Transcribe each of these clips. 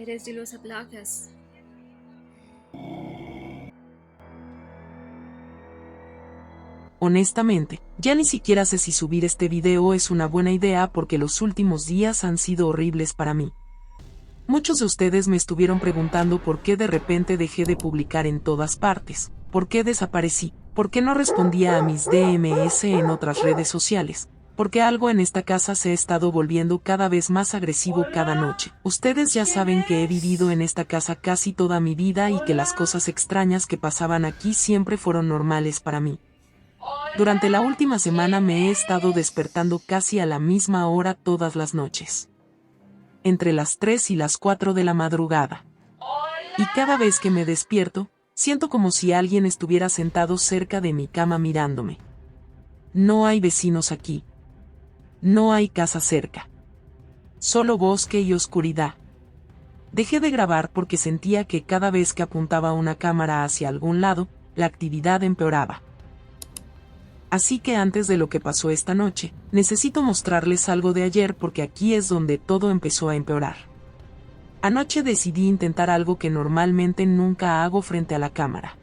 Eres de los placas. Honestamente, ya ni siquiera sé si subir este video es una buena idea porque los últimos días han sido horribles para mí. Muchos de ustedes me estuvieron preguntando por qué de repente dejé de publicar en todas partes, por qué desaparecí, por qué no respondía a mis DMs en otras redes sociales, porque algo en esta casa se ha estado volviendo cada vez más agresivo cada noche. Ustedes ya saben que he vivido en esta casa casi toda mi vida y que las cosas extrañas que pasaban aquí siempre fueron normales para mí. Durante la última semana me he estado despertando casi a la misma hora todas las noches. Entre las 3 y las 4 de la madrugada. Y cada vez que me despierto, siento como si alguien estuviera sentado cerca de mi cama mirándome. No hay vecinos aquí. No hay casa cerca. Solo bosque y oscuridad. Dejé de grabar porque sentía que cada vez que apuntaba una cámara hacia algún lado, la actividad empeoraba. Así que antes de lo que pasó esta noche, necesito mostrarles algo de ayer porque aquí es donde todo empezó a empeorar. Anoche decidí intentar algo que normalmente nunca hago frente a la cámara.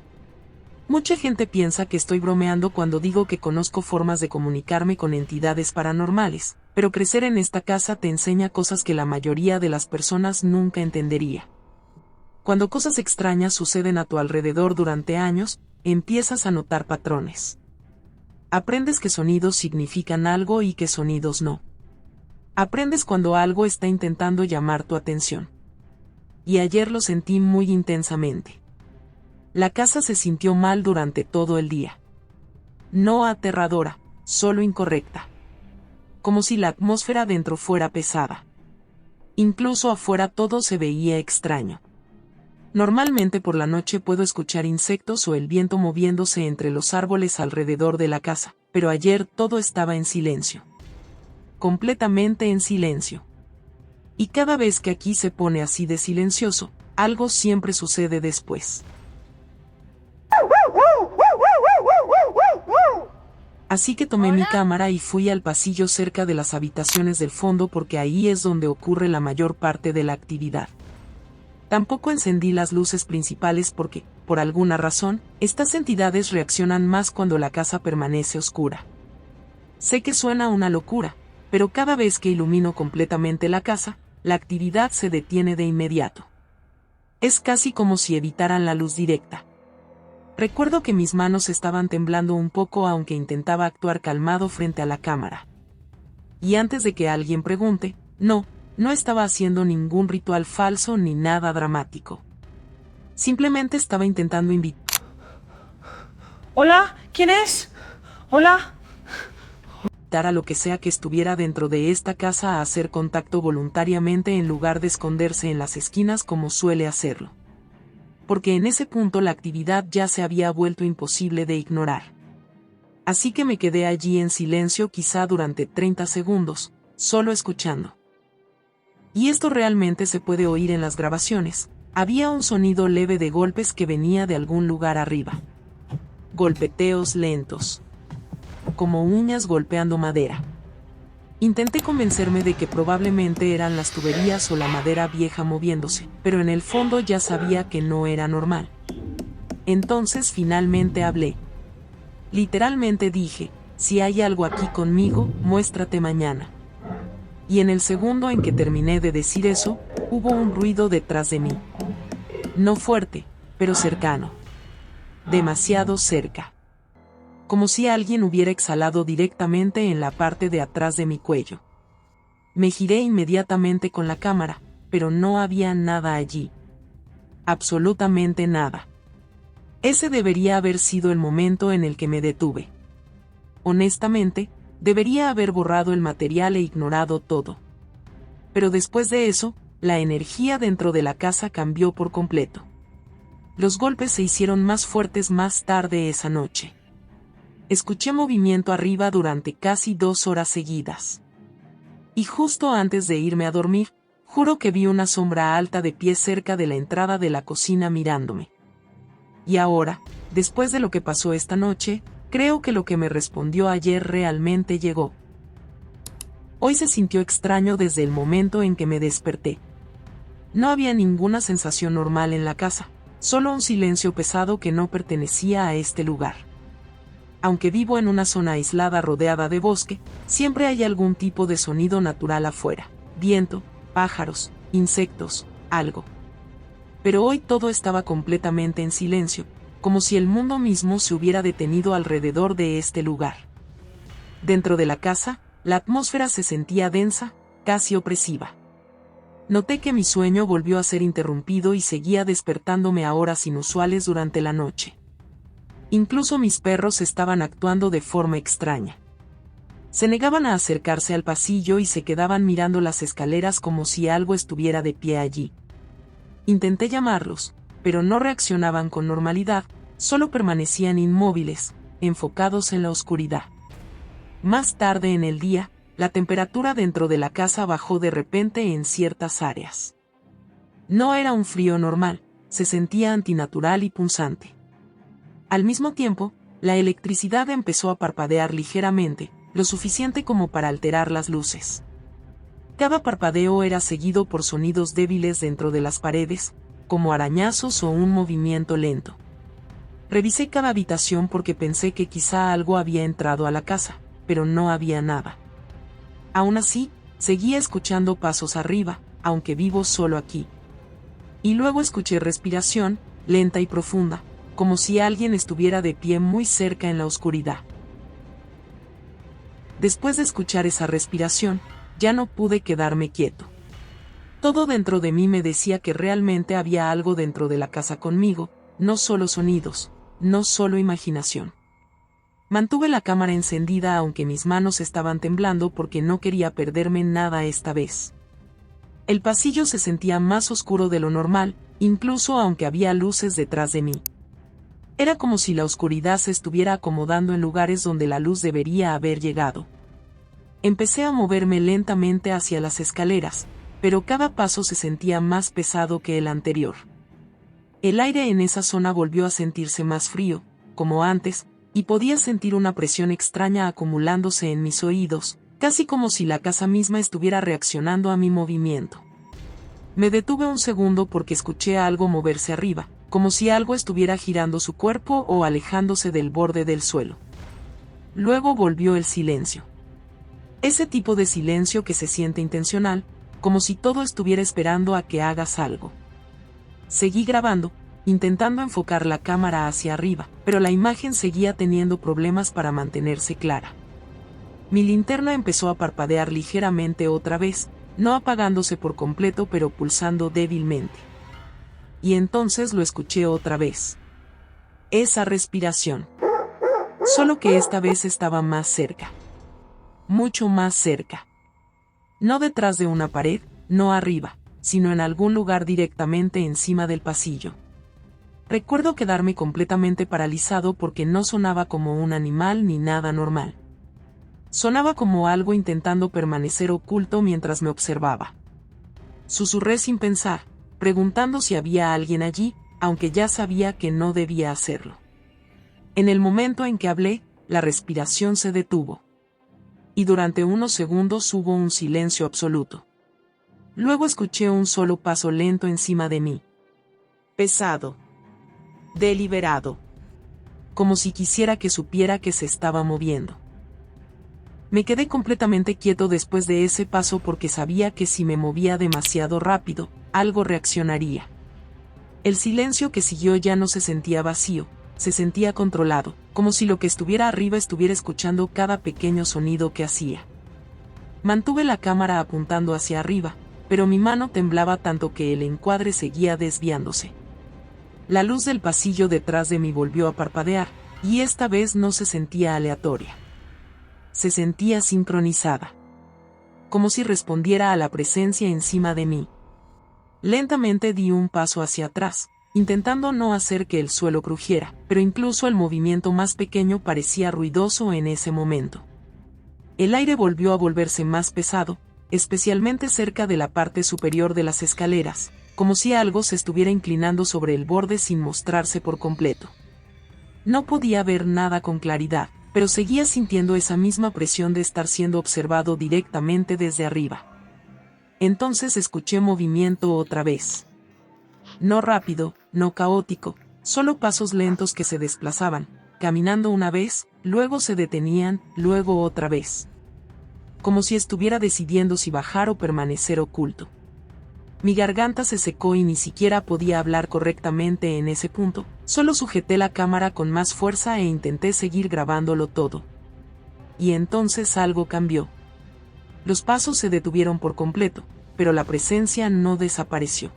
Mucha gente piensa que estoy bromeando cuando digo que conozco formas de comunicarme con entidades paranormales, pero crecer en esta casa te enseña cosas que la mayoría de las personas nunca entendería. Cuando cosas extrañas suceden a tu alrededor durante años, empiezas a notar patrones. Aprendes que sonidos significan algo y que sonidos no. Aprendes cuando algo está intentando llamar tu atención. Y ayer lo sentí muy intensamente. La casa se sintió mal durante todo el día. No aterradora, solo incorrecta. Como si la atmósfera dentro fuera pesada. Incluso afuera todo se veía extraño. Normalmente por la noche puedo escuchar insectos o el viento moviéndose entre los árboles alrededor de la casa, pero ayer todo estaba en silencio. Completamente en silencio. Y cada vez que aquí se pone así de silencioso, algo siempre sucede después. Así que tomé mi cámara y fui al pasillo cerca de las habitaciones del fondo porque ahí es donde ocurre la mayor parte de la actividad. Tampoco encendí las luces principales porque, por alguna razón, estas entidades reaccionan más cuando la casa permanece oscura. Sé que suena una locura, pero cada vez que ilumino completamente la casa, la actividad se detiene de inmediato. Es casi como si evitaran la luz directa. Recuerdo que mis manos estaban temblando un poco aunque intentaba actuar calmado frente a la cámara. Y antes de que alguien pregunte, no estaba haciendo ningún ritual falso ni nada dramático. Simplemente estaba intentando invitar. ¿Hola? ¿Quién es? ¿Hola? A lo que sea que estuviera dentro de esta casa a hacer contacto voluntariamente en lugar de esconderse en las esquinas como suele hacerlo. Porque en ese punto la actividad ya se había vuelto imposible de ignorar. Así que me quedé allí en silencio quizá durante 30 segundos, solo escuchando. Y esto realmente se puede oír en las grabaciones. Había un sonido leve de golpes que venía de algún lugar arriba. Golpeteos lentos. Como uñas golpeando madera. Intenté convencerme de que probablemente eran las tuberías o la madera vieja moviéndose, pero en el fondo ya sabía que no era normal. Entonces finalmente hablé. Literalmente dije, si hay algo aquí conmigo, muéstrate mañana. Y en el segundo en que terminé de decir eso, hubo un ruido detrás de mí. No fuerte, pero cercano. Demasiado cerca. Como si alguien hubiera exhalado directamente en la parte de atrás de mi cuello. Me giré inmediatamente con la cámara, pero no había nada allí. Absolutamente nada. Ese debería haber sido el momento en el que me detuve. Honestamente, debería haber borrado el material e ignorado todo. Pero después de eso, la energía dentro de la casa cambió por completo. Los golpes se hicieron más fuertes más tarde esa noche. Escuché movimiento arriba durante casi 2 horas seguidas. Y justo antes de irme a dormir, juro que vi una sombra alta de pie cerca de la entrada de la cocina mirándome. Y ahora, después de lo que pasó esta noche, creo que lo que me respondió ayer realmente llegó. Hoy se sintió extraño desde el momento en que me desperté. No había ninguna sensación normal en la casa, solo un silencio pesado que no pertenecía a este lugar. Aunque vivo en una zona aislada rodeada de bosque, siempre hay algún tipo de sonido natural afuera: viento, pájaros, insectos, algo. Pero hoy todo estaba completamente en silencio, como si el mundo mismo se hubiera detenido alrededor de este lugar. Dentro de la casa, la atmósfera se sentía densa, casi opresiva. Noté que mi sueño volvió a ser interrumpido y seguía despertándome a horas inusuales durante la noche. Incluso mis perros estaban actuando de forma extraña. Se negaban a acercarse al pasillo y se quedaban mirando las escaleras como si algo estuviera de pie allí. Intenté llamarlos, pero no reaccionaban con normalidad, solo permanecían inmóviles, enfocados en la oscuridad. Más tarde en el día, la temperatura dentro de la casa bajó de repente en ciertas áreas. No era un frío normal, se sentía antinatural y punzante. Al mismo tiempo, la electricidad empezó a parpadear ligeramente, lo suficiente como para alterar las luces. Cada parpadeo era seguido por sonidos débiles dentro de las paredes, como arañazos o un movimiento lento. Revisé cada habitación porque pensé que quizá algo había entrado a la casa, pero no había nada. Aún así, seguía escuchando pasos arriba, aunque vivo solo aquí. Y luego escuché respiración, lenta y profunda, como si alguien estuviera de pie muy cerca en la oscuridad. Después de escuchar esa respiración, ya no pude quedarme quieto. Todo dentro de mí me decía que realmente había algo dentro de la casa conmigo, no solo sonidos, no solo imaginación. Mantuve la cámara encendida aunque mis manos estaban temblando porque no quería perderme nada esta vez. El pasillo se sentía más oscuro de lo normal, incluso aunque había luces detrás de mí. Era como si la oscuridad se estuviera acomodando en lugares donde la luz debería haber llegado. Empecé a moverme lentamente hacia las escaleras, pero cada paso se sentía más pesado que el anterior. El aire en esa zona volvió a sentirse más frío, como antes, y podía sentir una presión extraña acumulándose en mis oídos, casi como si la casa misma estuviera reaccionando a mi movimiento. Me detuve un segundo porque escuché a algo moverse arriba, como si algo estuviera girando su cuerpo o alejándose del borde del suelo. Luego volvió el silencio. Ese tipo de silencio que se siente intencional, como si todo estuviera esperando a que hagas algo. Seguí grabando, intentando enfocar la cámara hacia arriba, pero la imagen seguía teniendo problemas para mantenerse clara. Mi linterna empezó a parpadear ligeramente otra vez, no apagándose por completo pero pulsando débilmente. Y entonces lo escuché otra vez. Esa respiración. Solo que esta vez estaba más cerca. Mucho más cerca. No detrás de una pared, no arriba, sino en algún lugar directamente encima del pasillo. Recuerdo quedarme completamente paralizado porque no sonaba como un animal ni nada normal. Sonaba como algo intentando permanecer oculto mientras me observaba. Susurré sin pensar, preguntando si había alguien allí, aunque ya sabía que no debía hacerlo. En el momento en que hablé, la respiración se detuvo. Y durante unos segundos hubo un silencio absoluto. Luego escuché un solo paso lento encima de mí. Pesado. Deliberado. Como si quisiera que supiera que se estaba moviendo. Me quedé completamente quieto después de ese paso porque sabía que si me movía demasiado rápido, algo reaccionaría. El silencio que siguió ya no se sentía vacío, se sentía controlado, como si lo que estuviera arriba estuviera escuchando cada pequeño sonido que hacía. Mantuve la cámara apuntando hacia arriba, pero mi mano temblaba tanto que el encuadre seguía desviándose. La luz del pasillo detrás de mí volvió a parpadear, y esta vez no se sentía aleatoria. Se sentía sincronizada. Como si respondiera a la presencia encima de mí. Lentamente di un paso hacia atrás, intentando no hacer que el suelo crujiera, pero incluso el movimiento más pequeño parecía ruidoso en ese momento. El aire volvió a volverse más pesado, especialmente cerca de la parte superior de las escaleras, como si algo se estuviera inclinando sobre el borde sin mostrarse por completo. No podía ver nada con claridad, pero seguía sintiendo esa misma presión de estar siendo observado directamente desde arriba. Entonces escuché movimiento otra vez. No rápido, no caótico, solo pasos lentos que se desplazaban, caminando una vez, luego se detenían, luego otra vez. Como si estuviera decidiendo si bajar o permanecer oculto. Mi garganta se secó y ni siquiera podía hablar correctamente en ese punto, solo sujeté la cámara con más fuerza e intenté seguir grabándolo todo. Y entonces algo cambió. Los pasos se detuvieron por completo, pero la presencia no desapareció.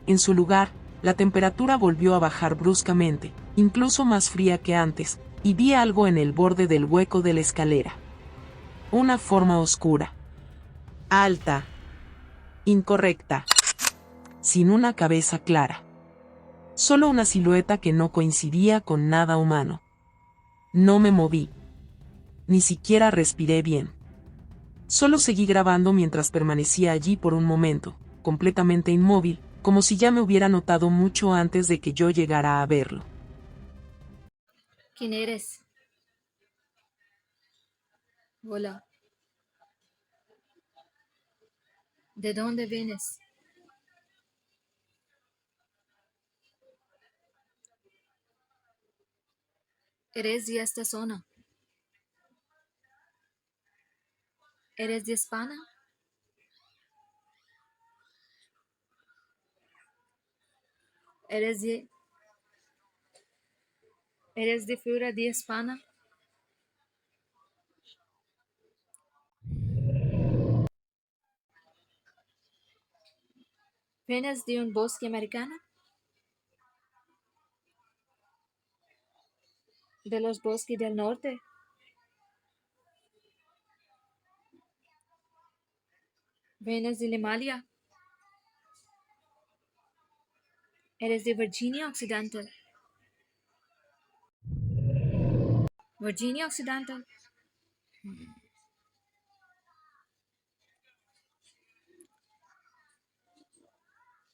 En su lugar, la temperatura volvió a bajar bruscamente, incluso más fría que antes, y vi algo en el borde del hueco de la escalera. Una forma oscura. Alta. Incorrecta. Sin una cabeza clara. Solo una silueta que no coincidía con nada humano. No me moví. Ni siquiera respiré bien. Solo seguí grabando mientras permanecía allí por un momento, completamente inmóvil, como si ya me hubiera notado mucho antes de que yo llegara a verlo. ¿Quién eres? Hola. ¿De dónde vienes? ¿Eres de esta zona? ¿Eres de España? ¿Eres de fuera de España? ¿Vienes de un bosque americano? ¿De los bosques del norte? ¿Vienes de Himalaya? ¿Eres de Virginia Occidental? ¿Virginia Occidental?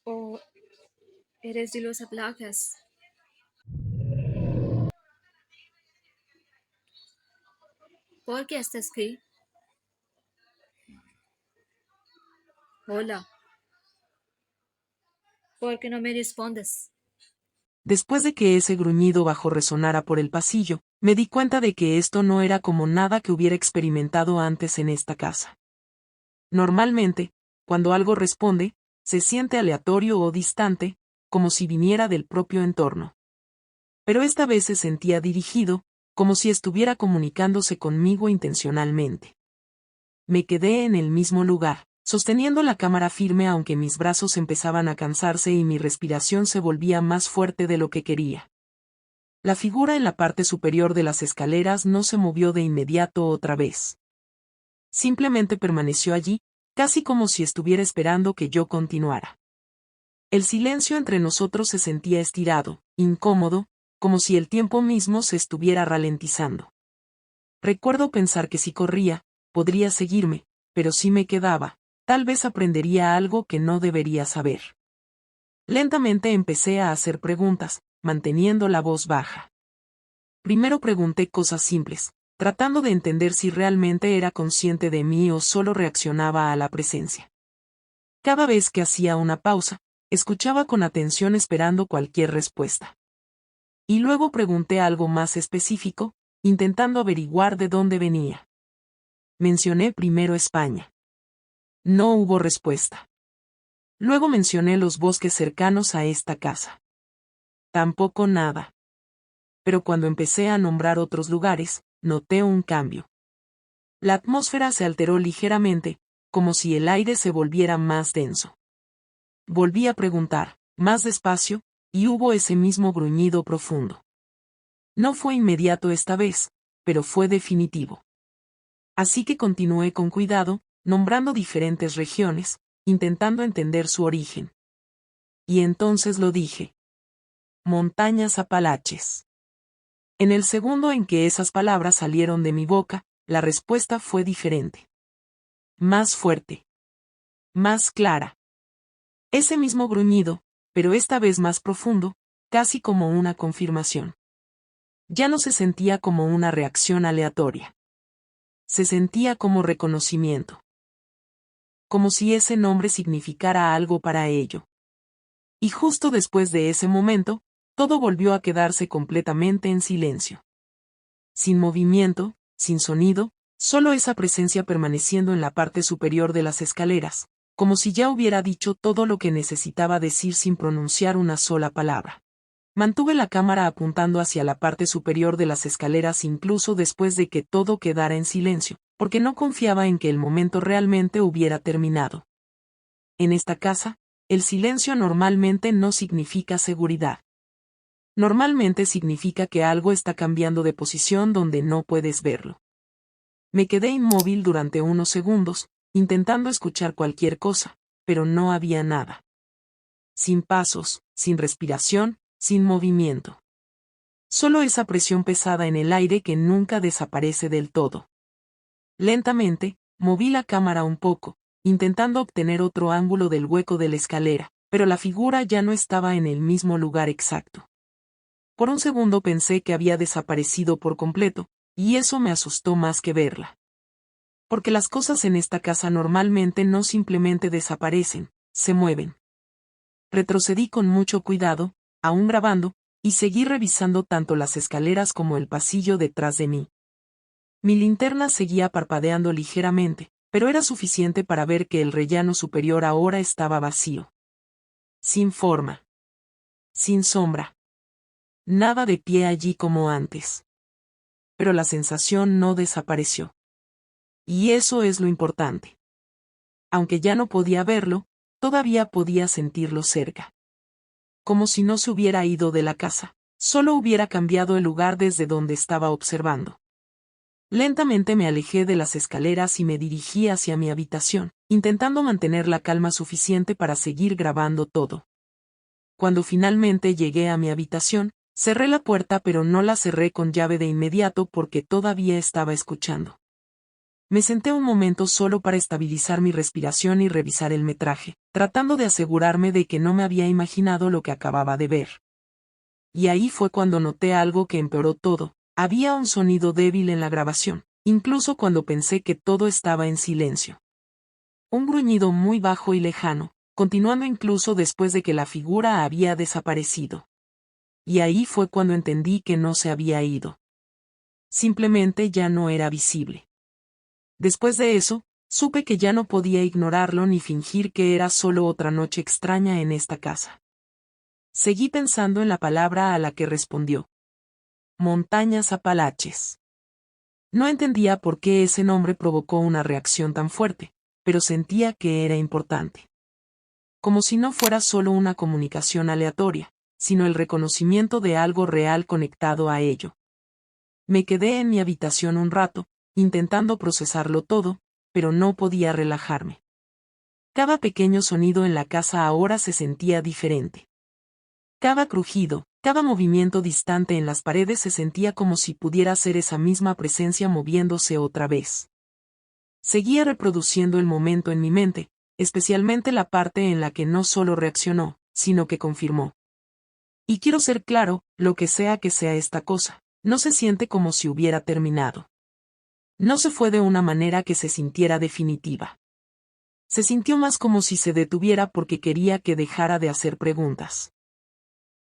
¿O eres de los Appalachians? ¿Por qué estás aquí? Hola. ¿Por qué no me respondes? Después de que ese gruñido bajo resonara por el pasillo, me di cuenta de que esto no era como nada que hubiera experimentado antes en esta casa. Normalmente, cuando algo responde, se siente aleatorio o distante, como si viniera del propio entorno. Pero esta vez se sentía dirigido, como si estuviera comunicándose conmigo intencionalmente. Me quedé en el mismo lugar, sosteniendo la cámara firme aunque mis brazos empezaban a cansarse y mi respiración se volvía más fuerte de lo que quería. La figura en la parte superior de las escaleras no se movió de inmediato otra vez. Simplemente permaneció allí, casi como si estuviera esperando que yo continuara. El silencio entre nosotros se sentía estirado, incómodo, como si el tiempo mismo se estuviera ralentizando. Recuerdo pensar que si corría, podría seguirme, pero si me quedaba, tal vez aprendería algo que no debería saber. Lentamente empecé a hacer preguntas, manteniendo la voz baja. Primero pregunté cosas simples, tratando de entender si realmente era consciente de mí o solo reaccionaba a la presencia. Cada vez que hacía una pausa, escuchaba con atención esperando cualquier respuesta. Y luego pregunté algo más específico, intentando averiguar de dónde venía. Mencioné primero España. No hubo respuesta. Luego mencioné los bosques cercanos a esta casa. Tampoco nada. Pero cuando empecé a nombrar otros lugares, noté un cambio. La atmósfera se alteró ligeramente, como si el aire se volviera más denso. Volví a preguntar, más despacio, y hubo ese mismo gruñido profundo. No fue inmediato esta vez, pero fue definitivo. Así que continué con cuidado, nombrando diferentes regiones, intentando entender su origen. Y entonces lo dije. Montañas Apalaches. En el segundo en que esas palabras salieron de mi boca, la respuesta fue diferente. Más fuerte. Más clara. Ese mismo gruñido, pero esta vez más profundo, casi como una confirmación. Ya no se sentía como una reacción aleatoria. Se sentía como reconocimiento. como si ese nombre significara algo para ello. Y justo después de ese momento, todo volvió a quedarse completamente en silencio. Sin movimiento, sin sonido, solo esa presencia permaneciendo en la parte superior de las escaleras, como si ya hubiera dicho todo lo que necesitaba decir sin pronunciar una sola palabra. Mantuve la cámara apuntando hacia la parte superior de las escaleras incluso después de que todo quedara en silencio, porque no confiaba en que el momento realmente hubiera terminado. En esta casa, el silencio normalmente no significa seguridad. Normalmente significa que algo está cambiando de posición donde no puedes verlo. Me quedé inmóvil durante unos segundos, intentando escuchar cualquier cosa, pero no había nada. Sin pasos, sin respiración, sin movimiento. Solo esa presión pesada en el aire que nunca desaparece del todo. Lentamente, moví la cámara un poco, intentando obtener otro ángulo del hueco de la escalera, pero la figura ya no estaba en el mismo lugar exacto. Por un segundo pensé que había desaparecido por completo, y eso me asustó más que verla. Porque las cosas en esta casa normalmente no simplemente desaparecen, se mueven. Retrocedí con mucho cuidado, aún grabando, y seguí revisando tanto las escaleras como el pasillo detrás de mí. Mi linterna seguía parpadeando ligeramente, pero era suficiente para ver que el rellano superior ahora estaba vacío. Sin forma. Sin sombra. Nada de pie allí como antes. Pero la sensación no desapareció. Y eso es lo importante. Aunque ya no podía verlo, todavía podía sentirlo cerca. Como si no se hubiera ido de la casa, solo hubiera cambiado el lugar desde donde estaba observando. Lentamente me alejé de las escaleras y me dirigí hacia mi habitación, intentando mantener la calma suficiente para seguir grabando todo. Cuando finalmente llegué a mi habitación, cerré la puerta pero no la cerré con llave de inmediato porque todavía estaba escuchando. Me senté un momento solo para estabilizar mi respiración y revisar el metraje, tratando de asegurarme de que no me había imaginado lo que acababa de ver. Y ahí fue cuando noté algo que empeoró todo. Había un sonido débil en la grabación, incluso cuando pensé que todo estaba en silencio. Un gruñido muy bajo y lejano, continuando incluso después de que la figura había desaparecido. Y ahí fue cuando entendí que no se había ido. Simplemente ya no era visible. Después de eso, supe que ya no podía ignorarlo ni fingir que era solo otra noche extraña en esta casa. Seguí pensando en la palabra a la que respondió. Montañas Apalaches. No entendía por qué ese nombre provocó una reacción tan fuerte, pero sentía que era importante. Como si no fuera solo una comunicación aleatoria, sino el reconocimiento de algo real conectado a ello. Me quedé en mi habitación un rato, intentando procesarlo todo, pero no podía relajarme. Cada pequeño sonido en la casa ahora se sentía diferente. Cada crujido, cada movimiento distante en las paredes se sentía como si pudiera ser esa misma presencia moviéndose otra vez. Seguía reproduciendo el momento en mi mente, especialmente la parte en la que no solo reaccionó, sino que confirmó. Y quiero ser claro, lo que sea esta cosa, no se siente como si hubiera terminado. No se fue de una manera que se sintiera definitiva. Se sintió más como si se detuviera porque quería que dejara de hacer preguntas.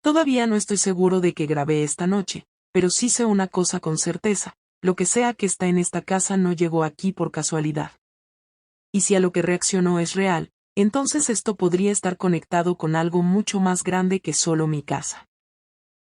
Todavía no estoy seguro de que grabé esta noche, pero sí sé una cosa con certeza, lo que sea que está en esta casa no llegó aquí por casualidad. Y si a lo que reaccionó es real, entonces esto podría estar conectado con algo mucho más grande que solo mi casa.